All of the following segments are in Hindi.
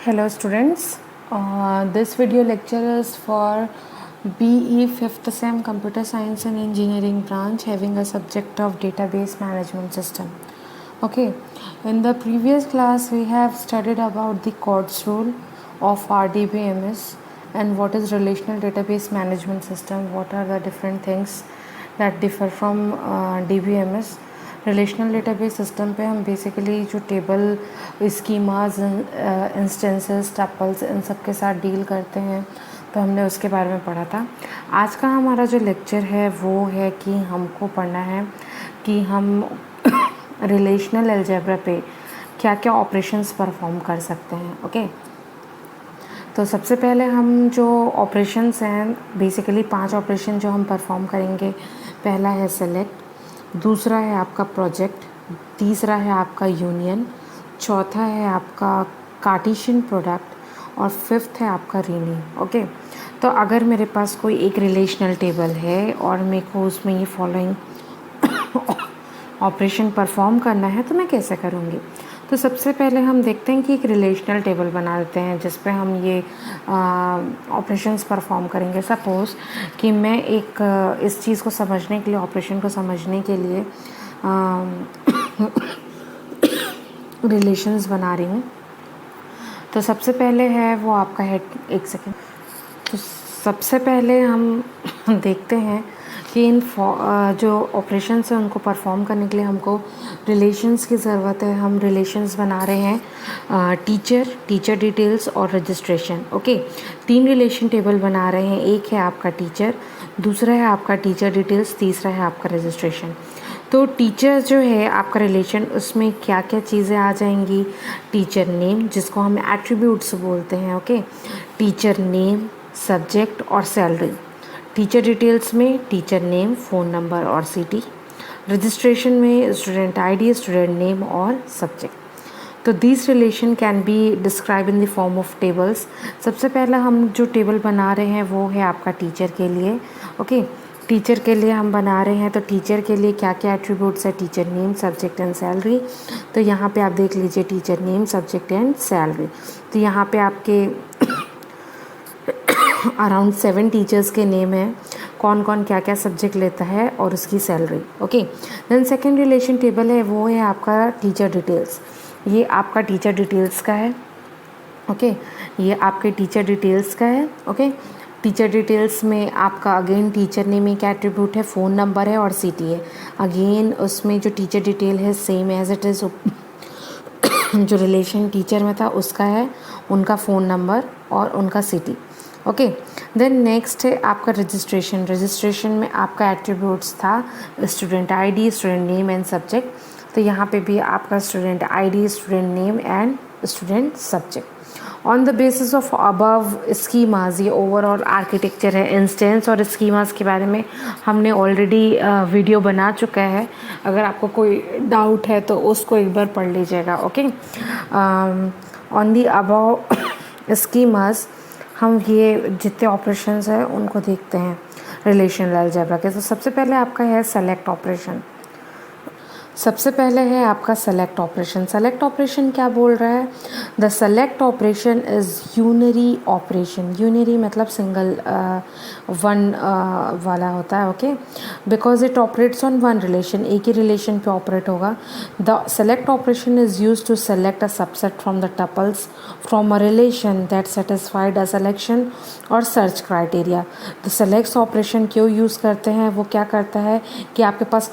Hello students, this video lecture is for BE 5th SEM Computer Science and Engineering branch having a subject of Database Management System. Okay, in the previous class we have studied about the CORDS rule of RDBMS and what is Relational Database Management System, what are the different things that differ from DBMS. Relational database system पे हम बेसिकली जो टेबल स्कीमाज इंस्टेंसेस टपल्स इन सब के साथ डील करते हैं, तो हमने उसके बारे में पढ़ा था। आज का हमारा जो लेक्चर है वो है कि हमको पढ़ना है कि हम रिलेशनल अलजेब्रा पे क्या क्या ऑपरेशंस परफॉर्म कर सकते हैं। ओके, तो सबसे पहले हम जो ऑपरेशंस हैं बेसिकली 5 ऑपरेशन जो हम परफॉर्म करेंगे। पहला है सेलेक्ट, दूसरा है आपका प्रोजेक्ट, तीसरा है आपका यूनियन, चौथा है आपका कार्टेशियन प्रोडक्ट और फिफ्थ है आपका रीनेम। ओके, तो अगर मेरे पास कोई एक रिलेशनल टेबल है और मेरे को उसमें ये फॉलोइंग ऑपरेशन परफॉर्म करना है तो मैं कैसे करूँगी। तो सबसे पहले हम देखते हैं कि एक रिलेशनल टेबल बना लेते हैं जिस पे हम ये ऑपरेशंस परफॉर्म करेंगे। सपोज़ कि मैं एक इस चीज़ को समझने के लिए, ऑपरेशन को समझने के लिए रिलेशंस बना रही हूँ। तो सबसे पहले है वो आपका है, एक सेकेंड। तो सबसे पहले हम देखते हैं कि इन जो ऑपरेशंस हैं उनको परफॉर्म करने के लिए हमको रिलेशंस की ज़रूरत है। हम रिलेशंस बना रहे हैं टीचर डिटेल्स और रजिस्ट्रेशन। ओके, 3 रिलेशन टेबल बना रहे हैं। एक है आपका टीचर, दूसरा है आपका टीचर डिटेल्स, तीसरा है आपका रजिस्ट्रेशन। तो टीचर जो है आपका रिलेशन, उसमें क्या क्या चीज़ें आ जाएंगी। टीचर नेम जिसको हम एट्रीब्यूट्स बोलते हैं। ओके, टीचर नेम, सब्जेक्ट और सैलरी। टीचर डिटेल्स में टीचर नेम, फ़ोन नंबर और सिटी। रजिस्ट्रेशन में स्टूडेंट आईडी, स्टूडेंट नेम और सब्जेक्ट। तो this relation can be describe in the form of tables. सबसे पहला हम जो टेबल बना रहे हैं वो है आपका टीचर के लिए। ओके, टीचर के लिए हम बना रहे हैं। तो टीचर के लिए क्या क्या एट्रीब्यूट्स है, teacher name, subject and salary. तो यहाँ पे आप देख लीजिए teacher name, subject and salary. तो यहाँ पे आपके अराउंड 7 टीचर्स के नेम हैं, कौन कौन क्या क्या सब्जेक्ट लेता है और उसकी salary. Okay, then second relation table है वो है आपका टीचर डिटेल्स। ये आपका टीचर डिटेल्स का है। ओके, ये आपके टीचर डिटेल्स का है। ओके, टीचर डिटेल्स में आपका अगेन टीचर नेम एक एट्रीब्यूट है, फ़ोन नंबर है और सिटी है। अगेन उसमें जो टीचर डिटेल है सेम एज इट इज़ जो रिलेशन टीचर में था उसका है, उनका फ़ोन नंबर और उनका सिटी। ओके, देन नेक्स्ट है आपका रजिस्ट्रेशन। रजिस्ट्रेशन में आपका एट्रीब्यूट्स था student ID, student name and subject. तो यहाँ पे भी आपका student ID, student name and student subject. On the basis of above schemas, ये ओवरऑल आर्किटेक्चर है। इंस्टेंस और स्कीमाज के बारे में हमने ऑलरेडी वीडियो बना चुका है। अगर आपको कोई डाउट है तो उसको एक बार पढ़ लीजिएगा। Okay, on the above schemas हम ये जितने ऑपरेशंस हैं उनको देखते हैं रिलेशनल अलजेब्रा के। तो सबसे पहले आपका है सेलेक्ट ऑपरेशन। सबसे पहले है आपका सेलेक्ट ऑपरेशन। सेलेक्ट ऑपरेशन क्या बोल रहा है, the select operation is unary operation. Unary मतलब सिंगल वन वाला होता है। Okay, because it operates on one relation, एक ही रिलेशन पे ऑपरेट होगा। The select operation is use to select a subset from the tuples from a relation that satisfied a selection or search criteria. The select operation क्यों यूज़ करते हैं, वो क्या करता है कि आपके पास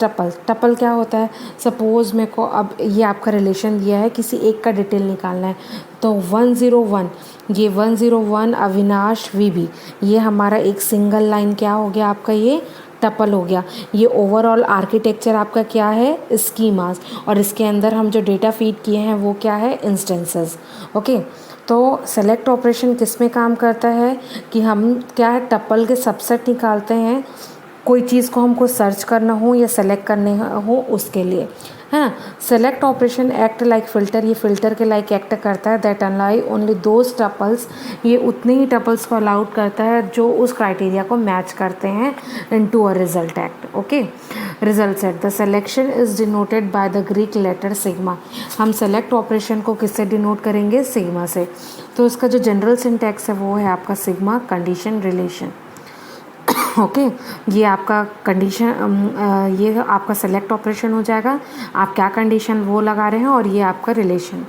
टपल क्या होता है। सपोज़ मेरे को अब ये आपका रिलेशन दिया है, किसी एक का डिटेल निकालना है। तो 101, ये 101 अविनाश वीबी, ये हमारा एक सिंगल लाइन क्या हो गया आपका, ये टपल हो गया। ये ओवरऑल आर्किटेक्चर आपका क्या है, स्कीमास, और इसके अंदर हम जो डेटा फीड किए हैं वो क्या है, इंस्टेंसेस। ओके, तो सेलेक्ट ऑपरेशन किस में काम करता है कि हम क्या है, टपल के सबसेट निकालते हैं, कोई चीज़ को हमको सर्च करना हो या सेलेक्ट करने हो उसके लिए। है ना। Select operation act like filter, ये फ़िल्टर के लाइक एक्ट करता है। That allow only those tuples, ये उतने ही टपल्स को अलाउड करता है जो उस क्राइटेरिया को मैच करते हैं into a result set. Okay, result set the selection is denoted by the Greek letter sigma. हम सेलेक्ट ऑपरेशन को किससे डिनोट करेंगे? सिग्मा से। तो इसका जो जनरल सिंटैक्स है वो है आपका सिग्मा कंडीशन रिलेशन। ओके, ये आपका कंडीशन, ये आपका सेलेक्ट ऑपरेशन हो जाएगा। आप क्या कंडीशन वो लगा रहे हैं और ये आपका relation.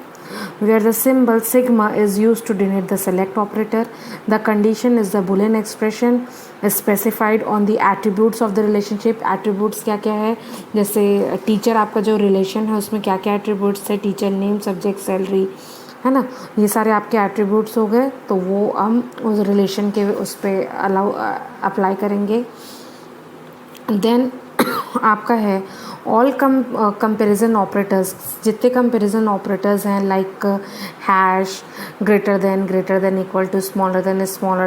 Where the symbol sigma is used to denote the select operator, the condition is the Boolean expression specified on the attributes of the relationship. Attributes क्या क्या है? जैसे टीचर, आपका जो रिलेशन है उसमें क्या क्या एट्रीब्यूट्स है? टीचर नेम, सब्जेक्ट, सैलरी, है ना। ये सारे आपके एट्रीब्यूट्स हो गए, तो वो हम उस रिलेशन के उस पर अप्लाई करेंगे। देन आपका है ऑल कंपेरिजन ऑपरेटर्स, जितने कंपेरिजन ऑपरेटर्स हैं like hash, greater than equal to, smaller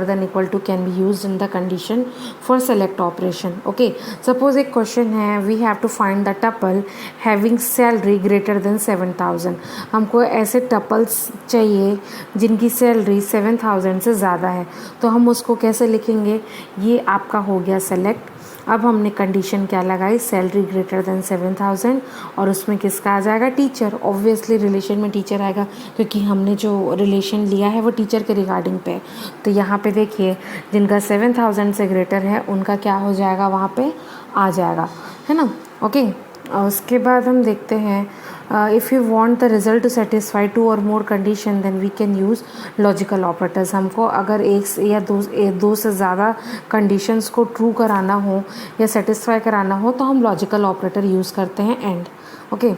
than equal to can be used in the condition for select operation. Okay, suppose एक क्वेश्चन है, we have to find the tuple having salary greater than 7,000। हमको ऐसे टपल्स चाहिए जिनकी सैलरी 7,000 से ज़्यादा है, तो हम उसको कैसे लिखेंगे? ये आपका हो गया सेलेक्ट। अब हमने कंडीशन क्या लगाई? सैलरी ग्रेटर देन 7,000, और उसमें किसका आ जाएगा? टीचर। ऑब्वियसली रिलेशन में टीचर आएगा, क्योंकि हमने जो रिलेशन लिया है वो टीचर के रिगार्डिंग पे। तो यहाँ पे देखिए, जिनका 7,000 से ग्रेटर है उनका क्या हो जाएगा? वहाँ पे आ जाएगा, है ना। ओके, उसके बाद हम देखते हैं, if you want the result to satisfy 2 or more condition then we can use logical operators. हमको अगर एक या दो से ज़्यादा कंडीशंस को ट्रू कराना हो या सेटिस्फाई कराना हो तो हम लॉजिकल ऑपरेटर यूज़ करते हैं एंड। ओके,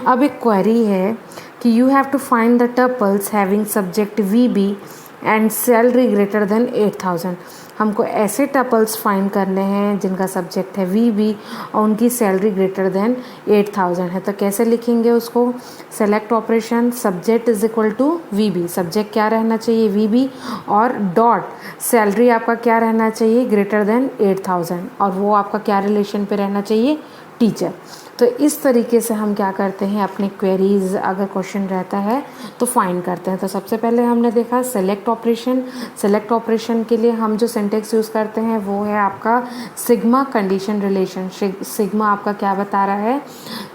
अब एक क्वेरी है कि you have to find the tuples having subject V B and salary greater than 8,000। हमको ऐसे टपल्स फाइंड करने हैं जिनका सब्जेक्ट है वी बी और उनकी सैलरी ग्रेटर देन 8,000 है। तो कैसे लिखेंगे उसको? Select operation, subject is equal to V B, subject क्या रहना चाहिए? वी बी, और डॉट सैलरी आपका क्या रहना चाहिए? ग्रेटर देन 8,000, और वो आपका क्या रिलेशन पे रहना चाहिए? टीचर। तो इस तरीके से हम क्या करते हैं, अपने क्वेरीज अगर क्वेश्चन रहता है तो फाइंड करते हैं। तो सबसे पहले हमने देखा सेलेक्ट ऑपरेशन। सेलेक्ट ऑपरेशन के लिए हम जो सिंटेक्स यूज़ करते हैं वो है आपका सिग्मा कंडीशन रिलेशन। सिग्मा आपका क्या बता रहा है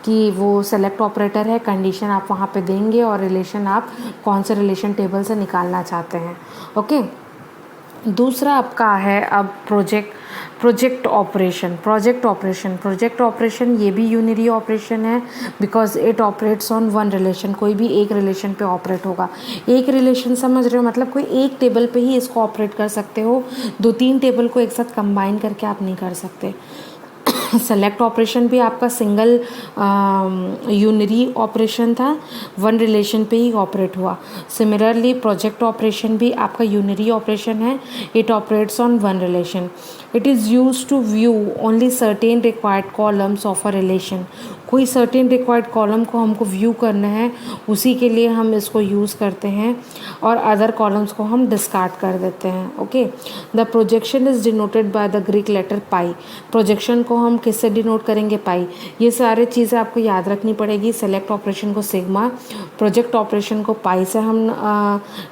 कि वो सेलेक्ट ऑपरेटर है, कंडीशन आप वहाँ पे देंगे और रिलेशन आप कौन से रिलेशन टेबल से निकालना चाहते हैं। ओके, दूसरा आपका है अब प्रोजेक्ट ऑपरेशन ये भी यूनिरी ऑपरेशन है, because it operates on one relation. कोई भी एक रिलेशन पे ऑपरेट होगा। एक रिलेशन समझ रहे हो, मतलब कोई एक टेबल पे ही इसको ऑपरेट कर सकते हो, 2-3 टेबल को एक साथ कंबाइन करके आप नहीं कर सकते। सेलेक्ट ऑपरेशन भी आपका सिंगल यूनिरी ऑपरेशन था, वन रिलेशन पे ही ऑपरेट हुआ। सिमिलरली प्रोजेक्ट ऑपरेशन भी आपका यूनिरी ऑपरेशन है, it operates on one relation. It is use to view only certain required columns of a relation. कोई सर्टेन रिक्वायर्ड कॉलम को हमको व्यू करना है, उसी के लिए हम इसको यूज़ करते हैं, और अदर कॉलम्स को हम डिस्कार्ड कर देते हैं। Okay, the projection is denoted by the Greek letter pi. Projection को हम किससे डिनोट करेंगे? पाई। ये सारी चीज़ें आपको याद रखनी पड़ेगी। सेलेक्ट ऑपरेशन को सिग्मा, प्रोजेक्ट ऑपरेशन को पाई से हम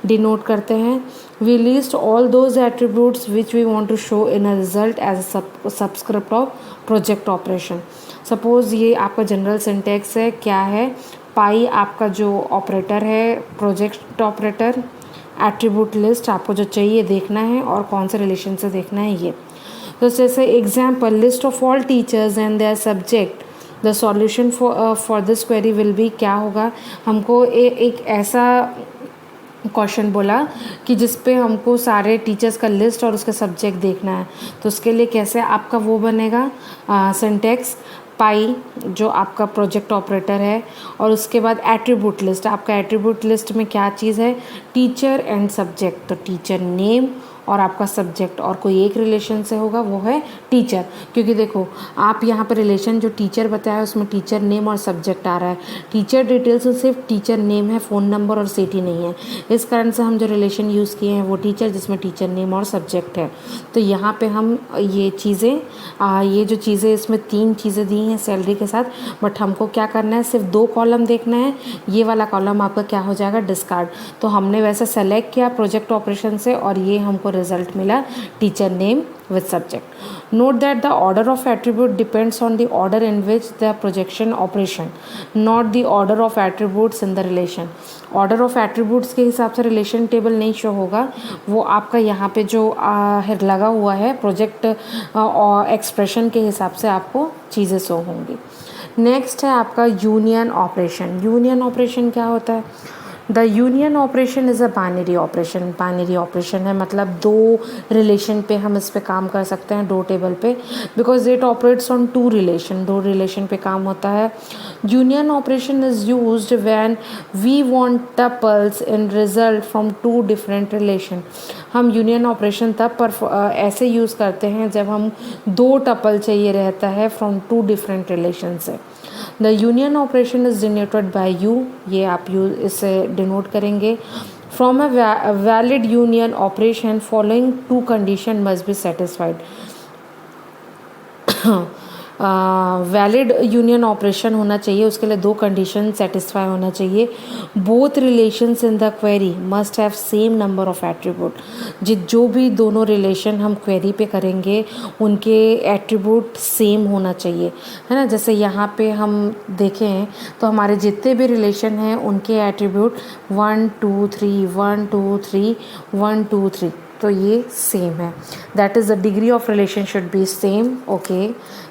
डिनोट करते हैं। We list all those attributes which we want to show in a result as a subscript of project operation. Suppose ये आपका जनरल सिंटेक्स है, क्या है? पाई आपका जो ऑपरेटर है, प्रोजेक्ट ऑपरेटर, एट्रीब्यूट लिस्ट आपको जो चाहिए देखना है और कौन से रिलेशन से देखना है ये। तो जैसे example, list of all teachers and their subject, the solution for this query will be, क्या होगा? हमको एक ऐसा क्वेश्चन बोला कि जिस पे हमको सारे टीचर्स का लिस्ट और उसका सब्जेक्ट देखना है। तो उसके लिए कैसे आपका वो बनेगा सिंटेक्स? पाई जो आपका प्रोजेक्ट ऑपरेटर है, और उसके बाद एट्रीब्यूट लिस्ट। आपका एट्रीब्यूट लिस्ट में क्या चीज़ है? Teacher and subject. तो टीचर नेम और आपका सब्जेक्ट, और कोई एक रिलेशन से होगा वो है टीचर, क्योंकि देखो आप यहाँ पर रिलेशन जो टीचर बताया उसमें टीचर नेम और सब्जेक्ट आ रहा है। टीचर डिटेल्स में सिर्फ टीचर नेम है, फ़ोन नंबर और सिटी नहीं है। इस कारण से हम जो रिलेशन यूज़ किए हैं वो टीचर, जिसमें टीचर नेम और सब्जेक्ट है। तो यहाँ पे हम ये चीज़ें ये जो चीज़ें इसमें 3 चीज़ें दी हैं सैलरी के साथ, बट हमको क्या करना है, सिर्फ 2 कॉलम देखना है। ये वाला कॉलम आपका क्या हो जाएगा, डिस्कार्ड। तो हमने वैसे सेलेक्ट किया प्रोजेक्ट ऑपरेशन से और ये हमको रिजल्ट मिला teacher name with subject. Note that the order of attribute depends on the order in which the projection operation, not the order of attributes in the relation. Order of attributes के हिसाब से रिलेशन टेबल नहीं शो होगा, वो आपका यहाँ पे जो लगा हुआ है प्रोजेक्ट एक्सप्रेशन के हिसाब से आपको चीज़ें शो होंगी। नेक्स्ट है आपका यूनियन ऑपरेशन। यूनियन ऑपरेशन क्या होता है? The union operation is a binary operation. Binary operation है मतलब 2 रिलेशन पे हम इस पे काम कर सकते हैं, 2 टेबल पे, because it operates on 2 relation, 2 relation पे काम होता है। Union operation is used when we want tuples in result from 2 different relation. हम यूनियन ऑपरेशन तब ऐसे यूज़ करते हैं जब हम 2 टपल चाहिए रहता है फ्रॉम 2 डिफरेंट रिलेशन से। The union operation is denoted bye you, ये आप इसे डिनोट करेंगे। From a valid union operation following 2 condition must be satisfied. Valid union operation होना चाहिए, उसके लिए 2 कंडीशन सेटिस्फाई होना चाहिए। Both relations in the query must have same number of attribute. जो भी दोनों रिलेशन हम क्वेरी पे करेंगे उनके एट्रीब्यूट सेम होना चाहिए, है ना। जैसे यहाँ पे हम देखें तो हमारे जितने भी रिलेशन हैं उनके एट्रीब्यूट 1 2 3 1 2 3 1 2 3, तो ये सेम है। That is the degree of relation should be same. Okay,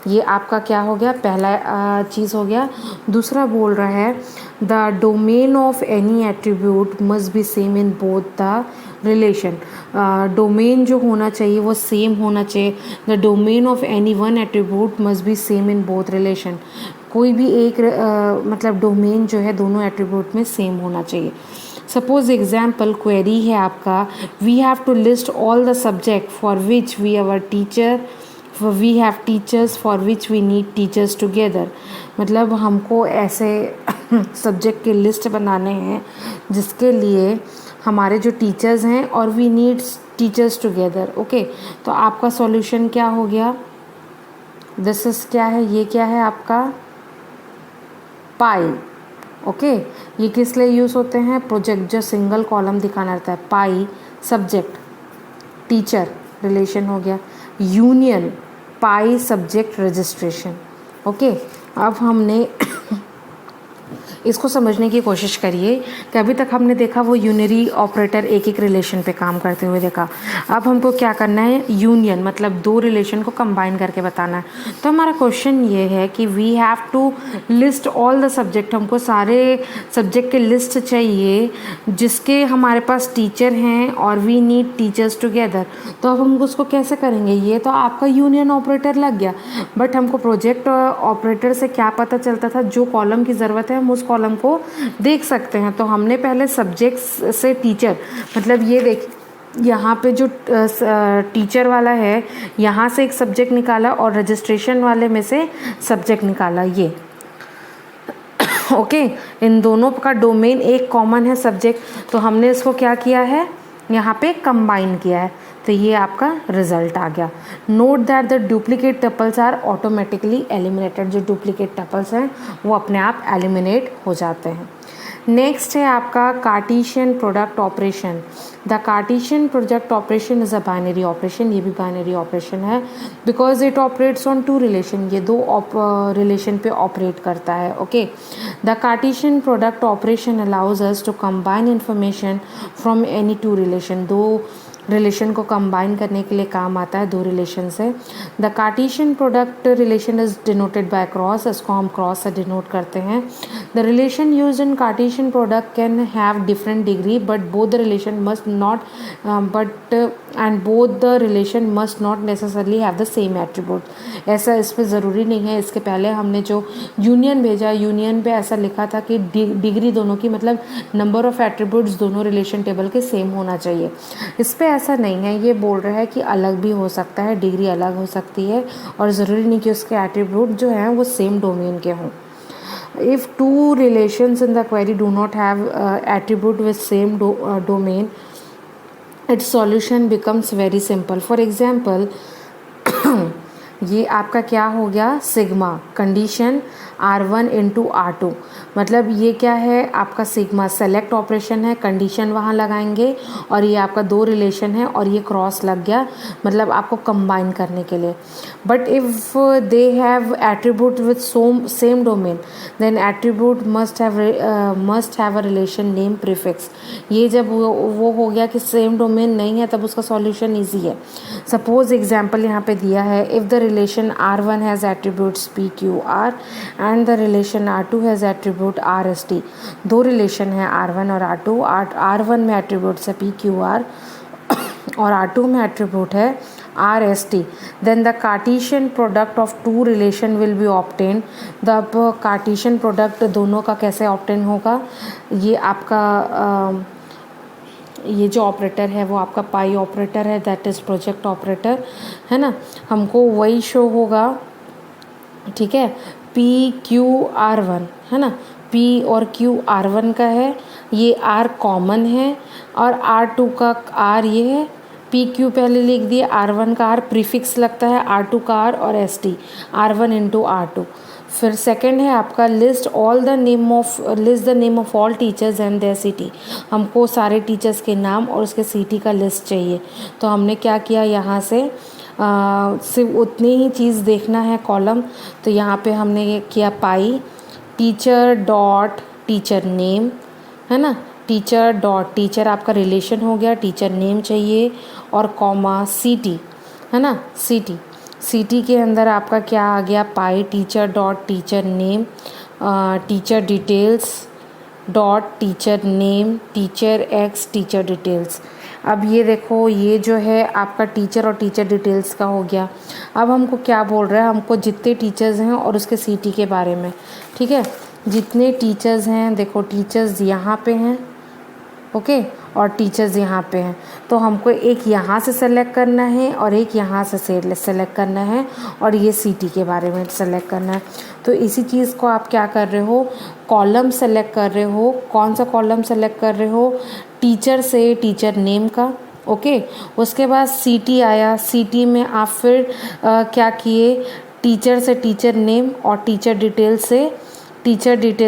ये आपका क्या हो गया, पहला चीज़ हो गया। दूसरा बोल रहा है the domain of any attribute must be same in both the relation. Domain जो होना चाहिए वो सेम होना चाहिए। The domain of any one attribute must be same in both relation. कोई भी एक मतलब डोमेन जो है दोनों एट्रीब्यूट में सेम होना चाहिए। सपोज एग्जाम्पल क्वेरी है आपका, we have to list all the subject for which we our teacher, we have teachers for which we need teachers together. मतलब हमको ऐसे सब्जेक्ट की लिस्ट बनाने हैं जिसके लिए हमारे जो टीचर्स हैं और we need teachers together. Okay, तो आपका सॉल्यूशन क्या हो गया, दिस इज क्या है, ये क्या है आपका पाई। ओके, ये किस लिए यूज़ होते हैं, प्रोजेक्ट जो सिंगल कॉलम दिखाना रहता है। पाई सब्जेक्ट टीचर रिलेशन हो गया, यूनियन पाई सब्जेक्ट रजिस्ट्रेशन। ओके, अब हमने इसको समझने की कोशिश करिए कि अभी तक हमने देखा वो यूनरी ऑपरेटर एक एक रिलेशन पे काम करते हुए देखा। अब हमको क्या करना है, यूनियन मतलब 2 रिलेशन को कंबाइन करके बताना है। तो हमारा क्वेश्चन ये है कि we have to list all the subject, हमको सारे सब्जेक्ट के लिस्ट चाहिए जिसके हमारे पास टीचर हैं और वी नीड टीचर्स टुगेदर। तो अब हम उसको कैसे करेंगे, ये तो आपका यूनियन ऑपरेटर लग गया, बट हमको प्रोजेक्ट ऑपरेटर से क्या पता चलता था, जो कॉलम की ज़रूरत है हम उस कॉलम को देख सकते हैं। तो हमने पहले सब्जेक्ट से टीचर, मतलब ये देख यहाँ पे जो टीचर वाला है यहाँ से एक सब्जेक्ट निकाला और रजिस्ट्रेशन वाले में से सब्जेक्ट निकाला, ये ओके। इन दोनों का डोमेन एक कॉमन है सब्जेक्ट, तो हमने इसको क्या किया है, यहाँ पे कंबाइन किया है, तो ये आपका रिजल्ट आ गया। Note that the duplicate tuples are automatically eliminated. जो डुप्लीकेट टपल्स हैं वो अपने आप एलिमिनेट हो जाते हैं। नेक्स्ट है आपका Cartesian product operation. The Cartesian product operation is a binary operation. ये भी बाइनरी ऑपरेशन है because it operates on 2 relation, ये 2 रिलेशन पे ऑपरेट करता है। Okay, the Cartesian product operation allows us to combine information from any 2 relation. 2 relation को कंबाइन करने के लिए काम आता है 2 रिलेशन से। The Cartesian product relation is denoted by cross, इसको हम क्रॉस से डिनोट करते हैं। The relation used in Cartesian product can have different degree but both the relation must not both the relation must not necessarily have the same attribute. ऐसा इस पर ज़रूरी नहीं है। इसके पहले हमने जो यूनियन भेजा, यूनियन पे ऐसा लिखा था कि डिग्री दोनों की, मतलब नंबर ऑफ एट्रीब्यूट्स दोनों रिलेशन टेबल के सेम होना चाहिए। इस पर ऐसा नहीं है, ये बोल रहा है कि अलग भी हो सकता है, डिग्री अलग हो सकती है और ज़रूरी नहीं कि उसके एट्रीब्यूट जो हैं वो सेम डोमेन के हों। If two relations in the query do not have attribute with same domain, it's solution becomes very simple. For example ये आपका क्या हो गया, sigma condition R1 into R2, मतलब ये क्या है आपका सिग्मा सेलेक्ट ऑपरेशन है, कंडीशन वहाँ लगाएंगे और ये आपका दो रिलेशन है और ये क्रॉस लग गया, मतलब आपको कंबाइन करने के लिए। But if they have attribute with same domain then attribute must have a relation name prefix. ये जब वो हो गया कि सेम डोमेन नहीं है तब उसका सॉल्यूशन ईजी है। सपोज एग्जाम्पल यहाँ पे दिया है, if the relation R1 has attributes PQR and the relation R2 has attribute RST। दो रिलेशन है R1 और R2, R1 में एट्रीब्यूट्स है PQR और R2 में एट्रीब्यूट है RST, then the Cartesian product of two relation will be obtained। The Cartesian product दोनों का कैसे ऑब्टेन होगा, ये आपका ये जो ऑपरेटर है वो आपका पाई ऑपरेटर है, दैट इज़ प्रोजेक्ट ऑपरेटर है ना, हमको वही शो होगा, ठीक है। PQR1 है ना, P और Q R1 का है, ये R कॉमन है और R2 का R ये है, PQ पहले लिख दिए, R1 का R प्रीफिक्स लगता है, R2 का R और ST R1 इंटू R2। फिर सेकंड है आपका list the name of all teachers and there city. हमको सारे टीचर्स के नाम और उसके सिटी का लिस्ट चाहिए, तो हमने क्या किया यहाँ से सिर्फ उतनी ही चीज़ देखना है कॉलम, तो यहाँ पे हमने ये किया पाई टीचर डॉट टीचर नेम है ना, टीचर डॉट टीचर आपका रिलेशन हो गया, टीचर नेम चाहिए और कॉमा सिटी है ना, सिटी के अंदर आपका क्या आ गया, pi teacher dot teacher name teacher details dot teacher name teacher x teacher details. अब ये देखो ये जो है आपका टीचर और टीचर डिटेल्स का हो गया। अब हमको क्या बोल रहा है, हमको जितने टीचर्स हैं और उसके सिटी के बारे में, ठीक है। जितने टीचर्स हैं, देखो टीचर्स यहाँ पे हैं, ओके, और टीचर्स यहाँ पे हैं, तो हमको एक यहाँ से सेलेक्ट करना है और एक यहाँ से सेलेक्ट करना है और ये सिटी के बारे में सेलेक्ट करना है। तो इसी चीज़ को आप क्या कर रहे हो, कॉलम सेलेक्ट कर रहे हो। कौन सा कॉलम सेलेक्ट कर रहे हो, टीचर से टीचर नेम का, ओके। उसके बाद सिटी आया, सिटी में आप फिर क्या किए, टीचर से टीचर नेम और टीचर डिटेल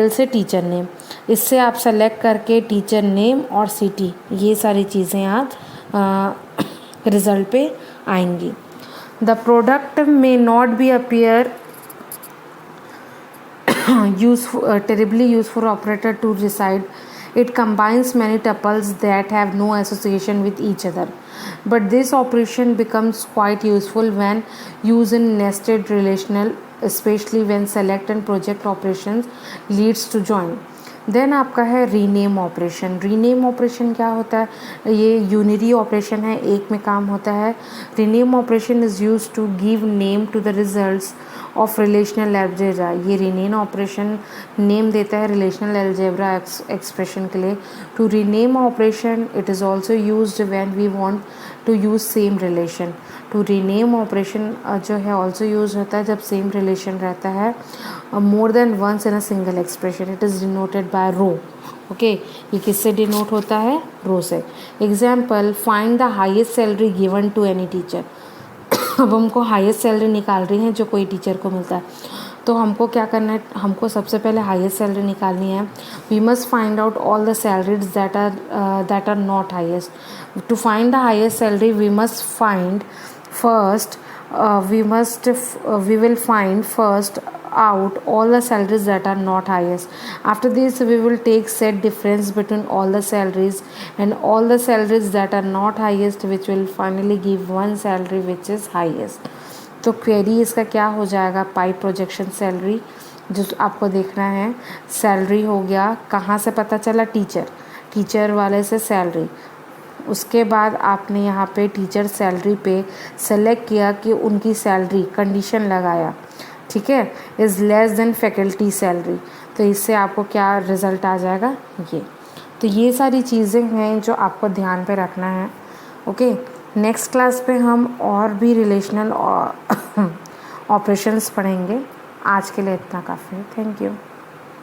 से टीचर नेम। इससे आप सेलेक्ट करके टीचर नेम और सिटी, ये सारी चीज़ें आप रिज़ल्ट पे आएंगी। द प्रोडक्ट में not be appear terribly useful operator to decide. It combines many tuples that have no association with each other. But this operation becomes quite useful when used in nested relational, especially when select and project operations leads to join. Then आपका है रीनेम ऑपरेशन। रीनेम ऑपरेशन क्या होता है, ये यूनिरी ऑपरेशन है, एक में काम होता है। Rename operation is use to give name to the results of relational algebra. ये रीनेम ऑपरेशन नेम देता है रिलेशनल अलजेब्रा एक्सप्रेशन के लिए। To rename operation it is also used when we want to use same relation. To rename operation जो है ऑल्सो यूज होता है जब सेम रिलेशन रहता है more than once in a single expression. It is denoted by rho, okay. ये किससे डिनोट होता है, रो से। Example, find the highest salary given to any teacher. अब हमको हाईएस्ट सैलरी निकाल रही है जो कोई टीचर को मिलता है, तो हमको क्या करना है, हमको सबसे पहले हाईएस्ट सैलरी निकालनी है। We must find out all the salaries that are not highest. To find the highest salary we must find first we will find first out all the salaries that are not highest. After this we will take set difference between all the salaries and all the salaries that are not highest, which will finally give one salary which is highest. तो क्वेरी इसका क्या हो जाएगा, पाई प्रोजेक्शन सैलरी जो आपको देखना है। सैलरी हो गया, कहाँ से पता चला, टीचर वाले से सैलरी। उसके बाद आपने यहाँ पे टीचर सैलरी पे सेलेक्ट किया कि उनकी सैलरी कंडीशन लगाया, ठीक है, is less than faculty salary. तो इससे आपको क्या रिज़ल्ट आ जाएगा, ये। तो ये सारी चीज़ें हैं जो आपको ध्यान पे रखना है, ओके, नेक्स्ट क्लास पे हम और भी रिलेशनल ऑपरेशंस पढ़ेंगे। आज के लिए इतना काफ़ी है। Thank you.